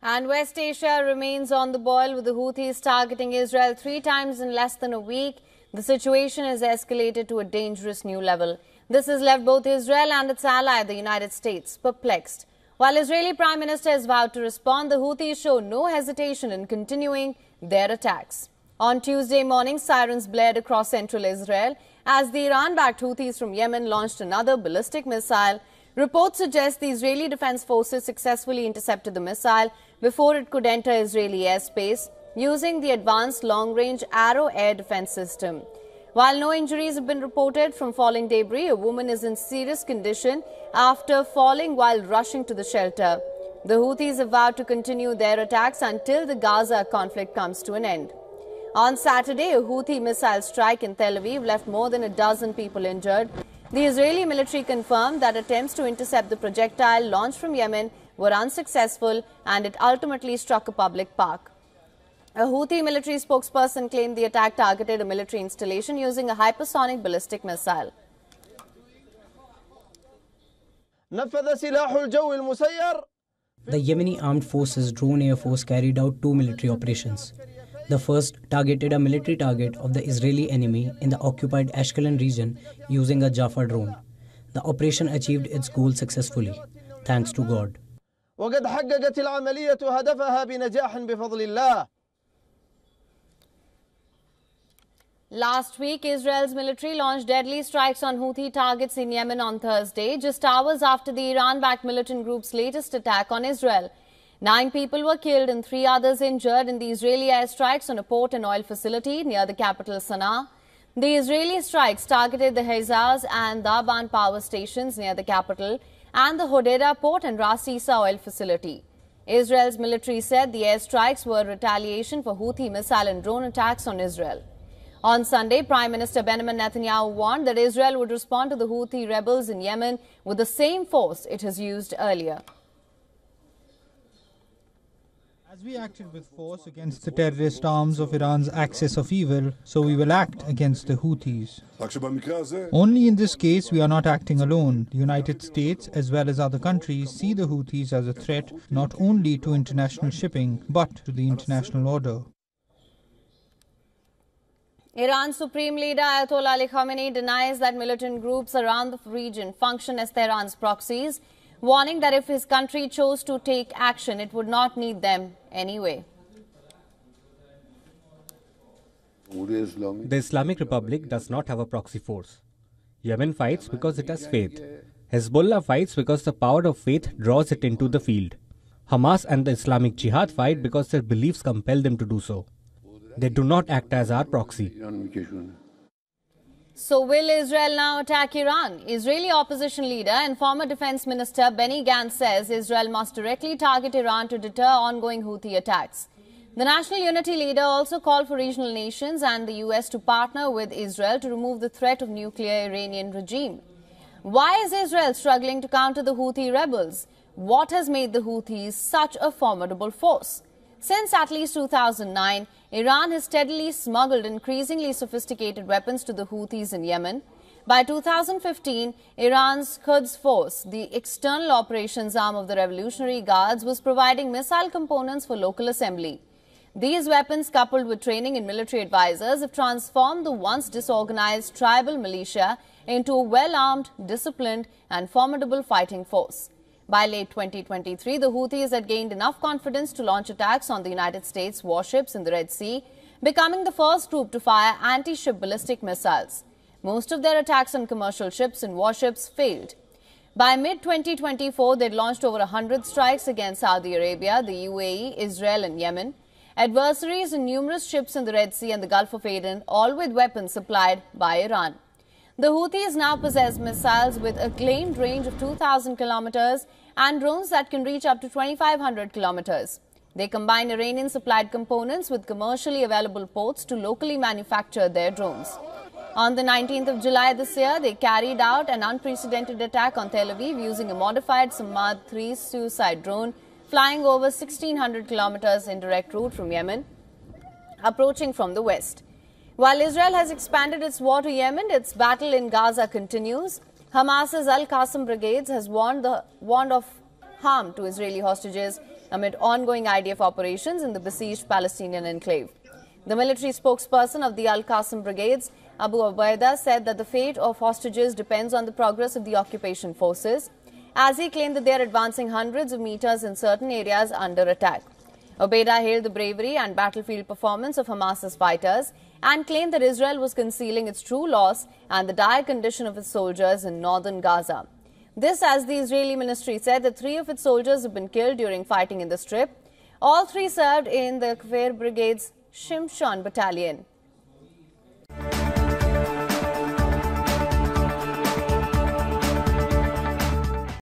And West Asia remains on the boil, with the Houthis targeting Israel 3 times in less than a week. The situation has escalated to a dangerous new level. This has left both Israel and its ally, the United States, perplexed. While Israeli Prime Minister has vowed to respond, the Houthis show no hesitation in continuing their attacks. On Tuesday morning, sirens blared across central Israel as the Iran-backed Houthis from Yemen launched another ballistic missile. Reports suggest the Israeli Defense Forces successfully intercepted the missile before it could enter Israeli airspace using the advanced long-range Arrow air defense system. While no injuries have been reported from falling debris, a woman is in serious condition after falling while rushing to the shelter. The Houthis have vowed to continue their attacks until the Gaza conflict comes to an end. On Saturday, a Houthi missile strike in Tel Aviv left more than a dozen people injured. The Israeli military confirmed that attempts to intercept the projectile launched from Yemen were unsuccessful and it ultimately struck a public park. A Houthi military spokesperson claimed the attack targeted a military installation using a hypersonic ballistic missile. The Yemeni Armed Forces Drone Air Force carried out 2 military operations. The first targeted a military target of the Israeli enemy in the occupied Ashkelon region using a Jaffa drone. The operation achieved its goal successfully, thanks to God. Last week, Israel's military launched deadly strikes on Houthi targets in Yemen on Thursday, just hours after the Iran-backed militant group's latest attack on Israel. 9 people were killed and 3 others injured in the Israeli airstrikes on a port and oil facility near the capital Sana'a. The Israeli strikes targeted the Hezaz and Daban power stations near the capital and the Hodeidah port and Ras Isa oil facility. Israel's military said the airstrikes were retaliation for Houthi missile and drone attacks on Israel. On Sunday, Prime Minister Benjamin Netanyahu warned that Israel would respond to the Houthi rebels in Yemen with the same force it has used earlier. As we acted with force against the terrorist arms of Iran's axis of evil, so we will act against the Houthis. Only in this case we are not acting alone. The United States, as well as other countries, see the Houthis as a threat not only to international shipping, but to the international order. Iran's Supreme Leader Ayatollah Ali Khamenei denies that militant groups around the region function as Tehran's proxies, warning that if his country chose to take action, it would not need them anyway. The Islamic Republic does not have a proxy force. Yemen fights because it has faith. Hezbollah fights because the power of faith draws it into the field. Hamas and the Islamic Jihad fight because their beliefs compel them to do so. They do not act as our proxy. So will Israel now attack Iran? Israeli opposition leader and former defense minister Benny Gantz says Israel must directly target Iran to deter ongoing Houthi attacks. The National Unity leader also called for regional nations and the US to partner with Israel to remove the threat of nuclear Iranian regime. Why is Israel struggling to counter the Houthi rebels? What has made the Houthis such a formidable force? Since at least 2009, Iran has steadily smuggled increasingly sophisticated weapons to the Houthis in Yemen. By 2015, Iran's Quds Force, the external operations arm of the Revolutionary Guards, was providing missile components for local assembly. These weapons, coupled with training in military advisors, have transformed the once disorganized tribal militia into a well-armed, disciplined and formidable fighting force. By late 2023, the Houthis had gained enough confidence to launch attacks on the United States warships in the Red Sea, becoming the first group to fire anti-ship ballistic missiles. Most of their attacks on commercial ships and warships failed. By mid-2024, they had launched over 100 strikes against Saudi Arabia, the UAE, Israel and Yemen. Adversaries in numerous ships in the Red Sea and the Gulf of Aden, all with weapons supplied by Iran. The Houthis now possess missiles with a claimed range of 2,000 kilometers and drones that can reach up to 2,500 kilometers. They combine Iranian-supplied components with commercially available ports to locally manufacture their drones. On the 19th of July this year, they carried out an unprecedented attack on Tel Aviv using a modified Samad-3 suicide drone flying over 1,600 kilometers in direct route from Yemen, approaching from the west. While Israel has expanded its war to Yemen, its battle in Gaza continues. Hamas's Al-Qassam brigades has warned of harm to Israeli hostages amid ongoing IDF operations in the besieged Palestinian enclave. The military spokesperson of the Al-Qasim brigades, Abu Ubaidah, said that the fate of hostages depends on the progress of the occupation forces, as he claimed that they are advancing hundreds of meters in certain areas under attack. Ubaidah hailed the bravery and battlefield performance of Hamas's fighters and claimed that Israel was concealing its true loss and the dire condition of its soldiers in northern Gaza. This, as the Israeli ministry said that 3 of its soldiers have been killed during fighting in the Strip. All 3 served in the Kfir Brigade's Shimshon battalion.